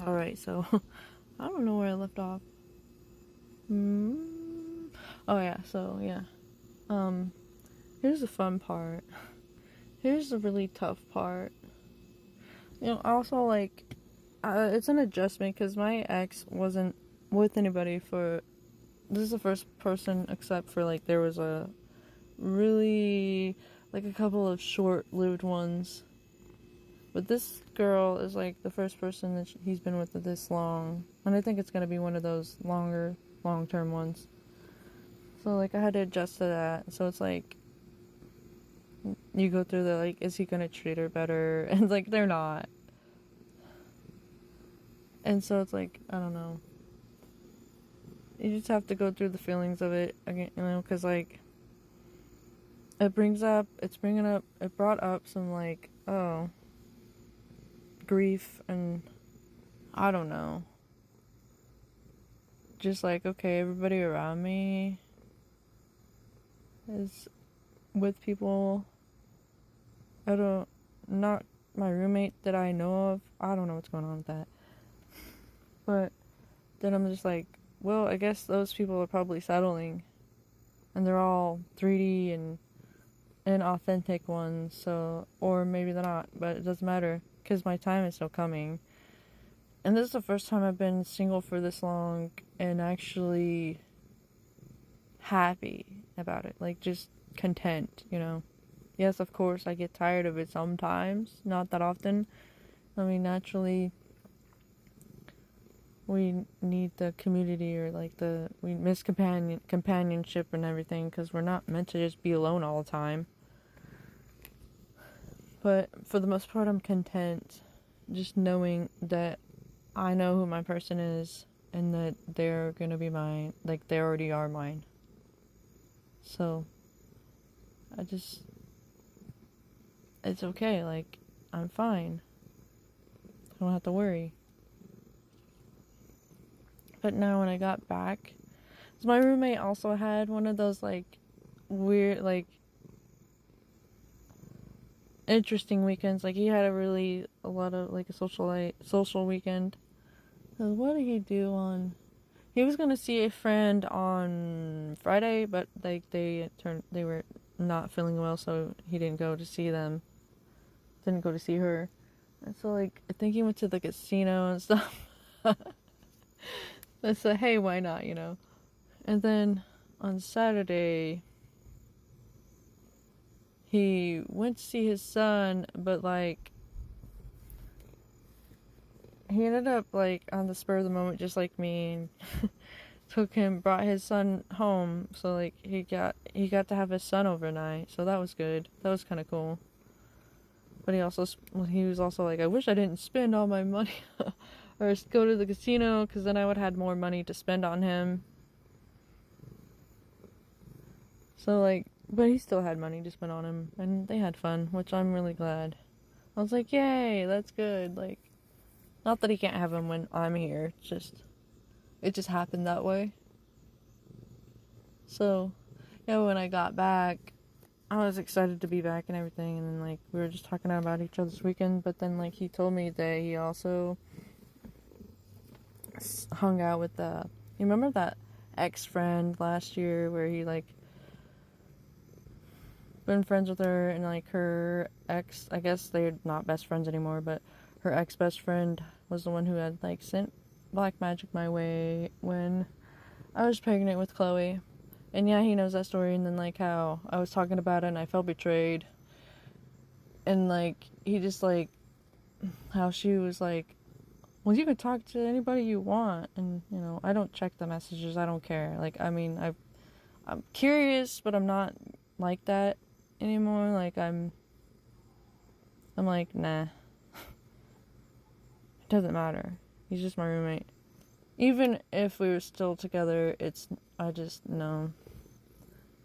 Alright, so I don't know where I left off. Oh yeah, so yeah. Um, Here's the fun part. Here's the really tough part. Also like, it's an adjustment because my ex wasn't with anybody for. This is the first person except for like there was a really like a couple of short-lived ones. But this girl is like the first person that he's been with this long, and I think it's gonna be one of those longer, long-term ones. So like I had to adjust to that. So it's like you go through the like, is he gonna treat her better? And like they're not. And so it's like I don't know. You just have to go through the feelings of it again, because like it brought up some like grief and I don't know. Just like okay, everybody around me is with people. I don't not my roommate that I know of. I don't know what's going on with that. But then I'm just like, well, I guess those people are probably settling, and they're all 3D and authentic ones. So, or maybe they're not, but it doesn't matter because my time is still coming. And this is the first time I've been single for this long and actually happy about it, like just content. Yes, of course, I get tired of it sometimes, not that often. I mean, naturally, we need the community or like we miss companionship and everything because we're not meant to just be alone all the time. But for the most part, I'm content just knowing that I know who my person is and that they're gonna be mine, like they already are mine. So I just, it's okay, like I'm fine. I don't have to worry. But now when I got back, 'cause my roommate also had one of those like weird, like interesting weekends. Like he had a lot of like a social weekend. So what did he do on? He was gonna see a friend on Friday, but like they were not feeling well, so he didn't go to see them. Didn't go to see her, and so like I think he went to the casino and stuff. I said, hey, why not? And then on Saturday, he went to see his son, but like he ended up like on the spur of the moment, just like me, and brought his son home. So like he got to have his son overnight. So that was good. That was kind of cool. But he was also like, I wish I didn't spend all my money or go to the casino because then I would have had more money to spend on him. So like, but he still had money to spend on him, and they had fun, which I'm really glad. I was like, yay, that's good. Like, not that he can't have him when I'm here. It just happened that way. So, yeah, when I got back, I was excited to be back and everything, and then like we were just talking about each other's weekend. But then like he told me that he also hung out with you remember that ex friend last year where he like been friends with her and like her ex, I guess they're not best friends anymore, but her ex best friend was the one who had like sent black magic my way when I was pregnant with Chloe. And yeah, he knows that story, and then like how I was talking about it and I felt betrayed. And like he just like how she was like, well, you can talk to anybody you want, and I don't check the messages, I don't care. Like I mean, I'm curious, but I'm not like that anymore. Like I'm like, nah. It doesn't matter. He's just my roommate. Even if we were still together, I just, no.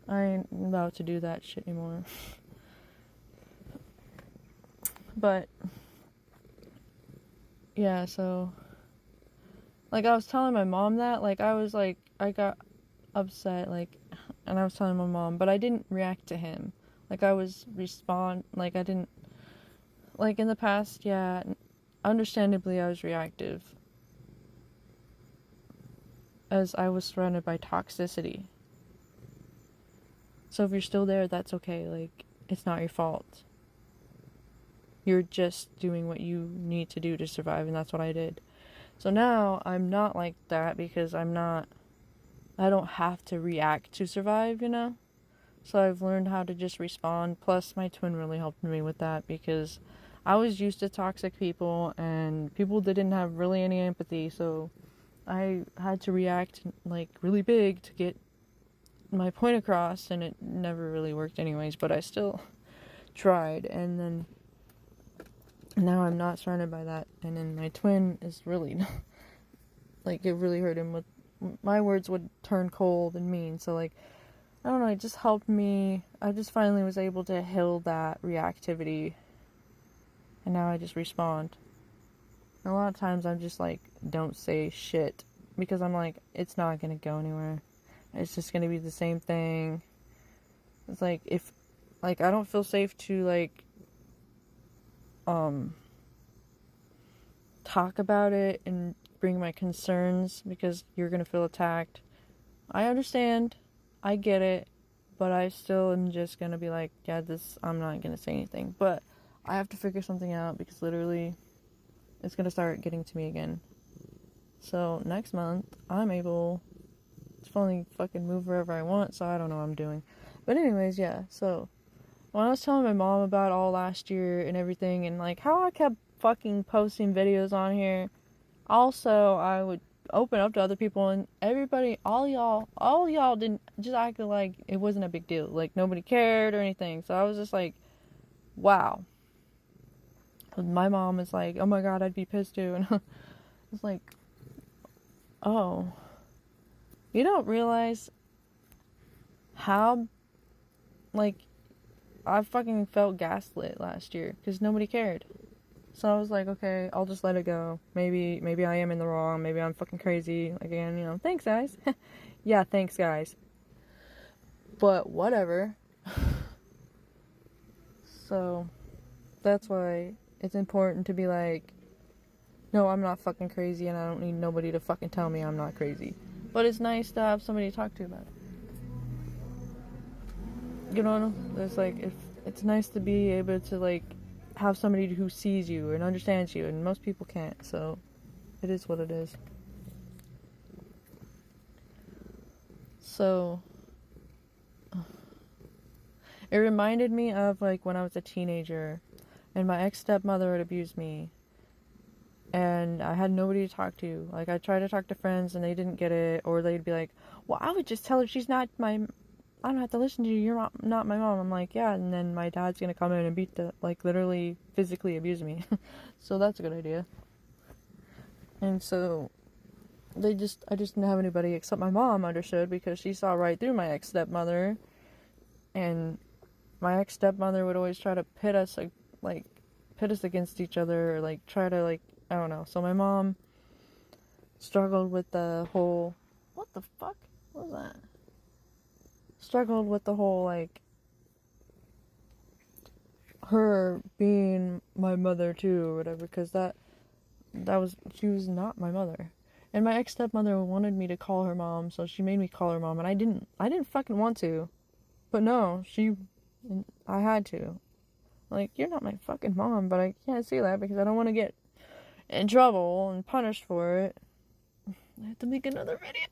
I ain't about to do that shit anymore. But, yeah, so, like, I was telling my mom that, like, I got upset, like, and I was telling my mom, but I didn't react to him. Like, like, I didn't, like, in the past, yeah, understandably, I was reactive. as I was surrounded by toxicity. So if you're still there, that's okay. Like, it's not your fault. You're just doing what you need to do to survive, and that's what I did. So now I'm not like that because I don't have to react to survive, you know? So I've learned how to just respond. Plus, my twin really helped me with that because I was used to toxic people and people that didn't have really any empathy. So I had to react like really big to get my point across, and it never really worked anyways, but I still tried. And then now I'm not surrounded by that. And then my twin is really like, it really hurt him. With my words would turn cold and mean. So like, I don't know, it just helped me. I just finally was able to heal that reactivity, and now I just respond. And a lot of times I'm just like, don't say shit, because I'm like, it's not gonna go anywhere. It's just gonna be the same thing. It's like, if, like, I don't feel safe to, like, talk about it and bring my concerns because you're gonna feel attacked. I understand. I get it, but I still am just gonna be like, yeah, I'm not gonna say anything. But I have to figure something out because literally it's gonna start getting to me again. So next month, I'm able to finally fucking move wherever I want, so I don't know what I'm doing. But anyways, yeah, so when I was telling my mom about all last year and everything, and like how I kept fucking posting videos on here, also I would open up to other people, and everybody, all y'all didn't just act like it wasn't a big deal, like nobody cared or anything. So I was just like, wow. My mom is like, oh my god, I'd be pissed too. And it's like, oh, you don't realize how, like, I fucking felt gaslit last year because nobody cared. So I was like, okay, I'll just let it go. Maybe I am in the wrong. Maybe I'm fucking crazy. Again, you know, thanks, guys. Yeah, thanks, guys. But whatever. So that's why it's important to be like, no, I'm not fucking crazy, and I don't need nobody to fucking tell me I'm not crazy. But it's nice to have somebody to talk to about it. You know, it's like, if it's nice to be able to, like, have somebody who sees you and understands you, and most people can't, so it is what it is. So it reminded me of, like, when I was a teenager and my ex-stepmother would abuse me and I had nobody to talk to. Like, I tried to talk to friends and they didn't get it, or they'd be like, well, I would just tell her she's not I don't have to listen to you, you're not my mom. I'm like, yeah, and then my dad's gonna come in and literally physically abuse me. So that's a good idea. And so I just didn't have anybody except my mom understood, because she saw right through my ex-stepmother, and my ex-stepmother would always try to pit us against each other, or like try to, like, I don't know. So my mom struggled with the whole, what the fuck was that? Struggled with the whole, like, her being my mother too, or whatever, because she was not my mother. And my ex-stepmother wanted me to call her mom, so she made me call her mom, and I didn't fucking want to. But no, I had to. Like, you're not my fucking mom, but I can't say that because I don't want to get in trouble and punished for it. I have to make another video.